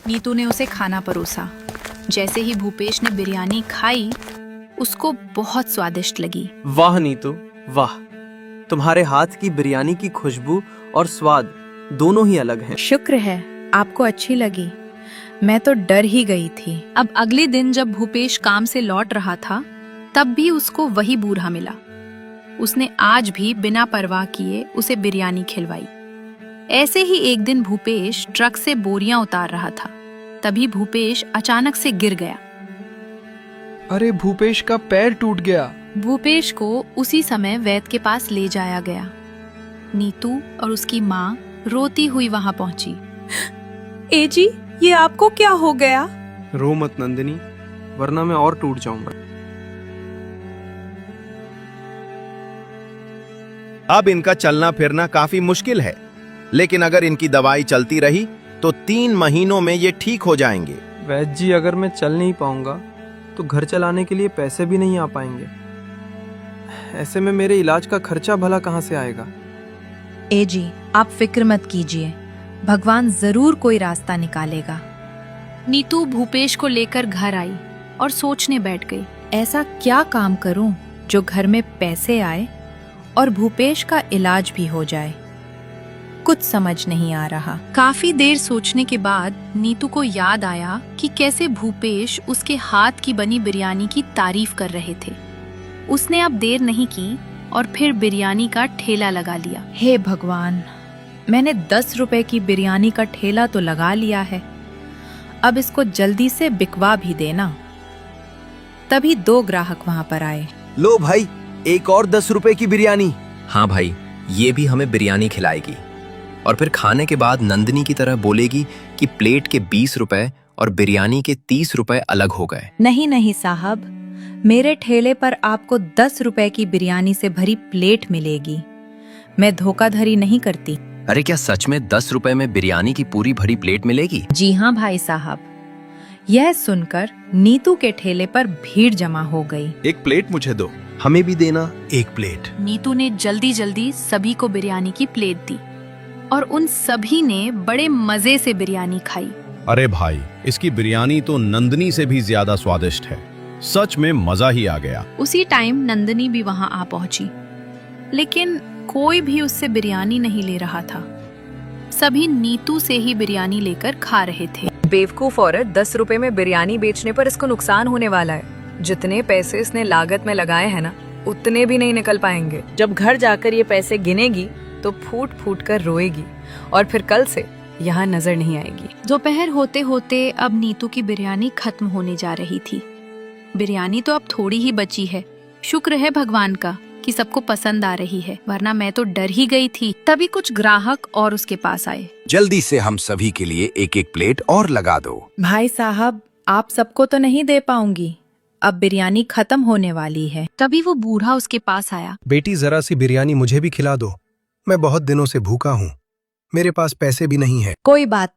नीतू ने उसे खाना परोसा। जैसे ही भूपेश ने बिरयानी खाई, उसको बहुत स्वादिष्ट लगी। वाह नीतू, वाह! तुम्हारे हाथ की बिरयानी की खुशबू और स्वाद दोनों ही अलग हैं। शुक्र है आपको अच्छी लगी, मैं तो डर ही गई थी। अब अगले दिन जब भूपेश काम से लौट रहा था, तब भी उसको वही बूढ़ा मिला। उसने आज भी बिना परवाह किए उसे बिरयानी खिलवाई। ऐसे ही एक दिन भूपेश ट्रक से बोरियां उतार रहा था। तभी भूपेश अचानक से गिर गया। अरे भूपेश का पैर टूट गया। भूपेश को उसी समय वैद्य के पास ले जाया गया। नीतू और उसकी माँ रोती हुई वहां पहुंची। ए जी, ये आपको क्या हो गया? रो मत नंदिनी, वरना मैं और टूट जाऊंगा। अब इनका चलना फिरना काफी मुश्किल है, लेकिन अगर इनकी दवाई चलती रही तो 3 महीनों में ये ठीक हो जाएंगे। वैद्य जी, अगर मैं चल नहीं पाऊंगा तो घर चलाने के लिए पैसे भी नहीं आ पाएंगे। ऐसे में मेरे इलाज का खर्चा भला कहाँ से आएगा? ए जी, आप फिक्र मत कीजिए, भगवान जरूर कोई रास्ता निकालेगा। नीतू भूपेश को लेकर घर आई और सोचने बैठ गई। ऐसा क्या काम करूं जो घर में पैसे आए और भूपेश का इलाज भी हो जाए? कुछ समझ नहीं आ रहा। काफी देर सोचने के बाद नीतू को याद आया कि कैसे भूपेश उसके हाथ की बनी बिरयानी की तारीफ कर रहे थे। उसने अब देर नहीं की और फिर बिरयानी का ठेला लगा लिया। हे भगवान, मैंने 10 रुपए की बिरयानी का ठेला तो लगा लिया है, अब इसको जल्दी से बिकवा भी देना। तभी 2 ग्राहक वहां पर आए। लो भाई, एक और 10 रुपए की बिरयानी। हाँ भाई, ये भी हमें बिरयानी खिलाएगी और फिर खाने के बाद नंदिनी की तरह बोलेगी कि प्लेट के 20 रुपए और बिरयानी के 30 रुपए अलग हो गए। नहीं नहीं साहब, मेरे ठेले पर आपको 10 रुपए की बिरयानी से भरी प्लेट मिलेगी। मैं धोखाधड़ी नहीं करती। अरे क्या सच में 10 रुपए में बिरयानी की पूरी भरी प्लेट मिलेगी? जी हाँ भाई साहब। यह सुनकर नीतू के ठेले पर भीड़ जमा हो गई। एक प्लेट मुझे दो। हमें भी देना एक प्लेट। नीतू ने जल्दी जल्दी सभी को बिरयानी की प्लेट दी और उन सभी ने बड़े मजे से बिरयानी खाई। अरे भाई, इसकी बिरयानी तो नंदनी से भी ज्यादा स्वादिष्ट है। सच में मजा ही आ गया। उसी टाइम नंदिनी भी वहां आ पहुंची, लेकिन कोई भी उससे बिरयानी नहीं ले रहा था। सभी नीतू से ही बिरयानी लेकर खा रहे थे। बेवकूफ औरत, 10 रुपए में बिरयानी बेचने पर इसको नुकसान होने वाला है। जितने पैसे इसने लागत में लगाए हैं ना, उतने भी नहीं निकल पाएंगे। जब घर जाकर ये पैसे गिनेगी तो फूट फूट कर रोएगी और फिर कल से यहाँ नजर नहीं आएगी। दोपहर होते होते अब नीतू की बिरयानी खत्म होने जा रही थी। बिरयानी तो अब थोड़ी ही बची है। शुक्र है भगवान का कि सबको पसंद आ रही है, वरना मैं तो डर ही गई थी। तभी कुछ ग्राहक और उसके पास आए। जल्दी से हम सभी के लिए एक एक प्लेट और लगा दो। भाई साहब, आप सबको तो नहीं दे पाऊंगी, अब बिरयानी खत्म होने वाली है। तभी वो बूढ़ा उसके पास आया। बेटी, जरा सी बिरयानी मुझे भी खिला दो, मैं बहुत दिनों से भूखा हूँ, मेरे पास पैसे भी नहीं है। कोई बात